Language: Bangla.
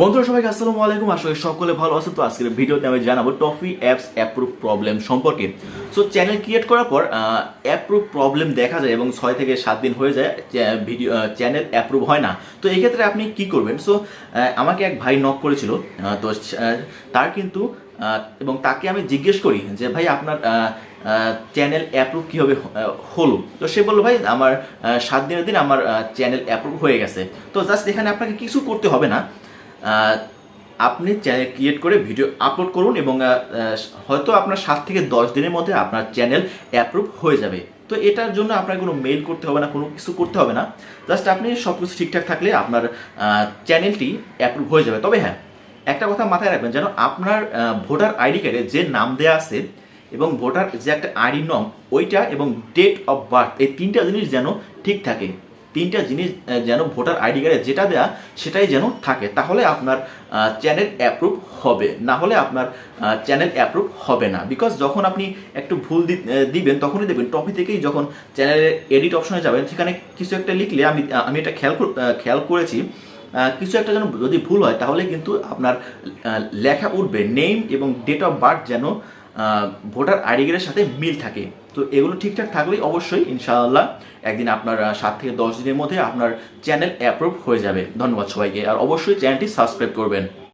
বন্ধুরা সবাইকে আসসালামু আলাইকুম। আসলে সকলে ভালো আছেন। তো আজকের ভিডিওতে আমি জানাবো টফি অ্যাপস অ্যাপ্রুভ প্রবলেম সম্পর্কে। সো চ্যানেল ক্রিয়েট করার পর অ্যাপ্রুভ প্রবলেম দেখা যায় এবং 6 থেকে 7 দিন হয়ে যায় ভিডিও চ্যানেল অ্যাপ্রুভ হয় না। তো এই ক্ষেত্রে আপনি কি করবেন? সো আমাকে এক ভাই নক করেছিল। তো তার কিন্তু এবং তাকে আমি জিজ্ঞেস করি যে ভাই আপনার চ্যানেল অ্যাপ্রুভ কীভাবে হলো। তো সে বললো ভাই আমার 7 দিনের দিন আমার চ্যানেল অ্যাপ্রুভ হয়ে গেছে। তো জাস্ট এখানে আপনাকে কিছু করতে হবে না। আপনি চ্যানেল ক্রিয়েট করে ভিডিও আপলোড করুন এবং হয়তো আপনার 7 থেকে 10 দিনের মধ্যে আপনার চ্যানেল অ্যাপ্রুভ হয়ে যাবে। তো এটার জন্য আপনার কোনো মেইল করতে হবে না, কোনো কিছু করতে হবে না। জাস্ট আপনি সব কিছু ঠিকঠাক থাকলে আপনার চ্যানেলটি অ্যাপ্রুভ হয়ে যাবে। তবে হ্যাঁ, একটা কথা মাথায় রাখবেন, যেন আপনার ভোটার আইডি কার্ডে যে নাম দেওয়া আছে এবং ভোটার যে একটা আইডি নং ওইটা এবং ডেট অফ বার্থ, এই 3টা জিনিস যেন ঠিক থাকে। 3টা জিনিস যেন ভোটার আইডি কার্ডে যেটা দেয়া সেটাই যেন থাকে, তাহলে আপনার চ্যানেল অ্যাপ্রুভ হবে। না হলে আপনার চ্যানেল অ্যাপ্রুভ হবে না। বিকজ যখন আপনি একটু ভুল দিবেন তখনই দেখবেন টপি থেকেই যখন চ্যানেলের এডিট অপশনে যাবেন সেখানে কিছু একটা লিখলে আমি এটা খেয়াল করেছি, কিছু একটা যেন যদি ভুল হয় তাহলে কিন্তু আপনার লেখা উঠবে নেম এবং ডেট অফ বার্থ যেন ভোটার আইডি কার্ডের সাথে মিল থাকে। তো এগুলো ঠিকঠাক থাকলেই অবশ্যই ইনশাআল্লাহ একদিন আপনার 7 থেকে 10 দিনের মধ্যে আপনার চ্যানেল অ্যাপ্রুভ হয়ে যাবে। ধন্যবাদ সবাইকে, আর অবশ্যই চ্যানেলটি সাবস্ক্রাইব করবেন।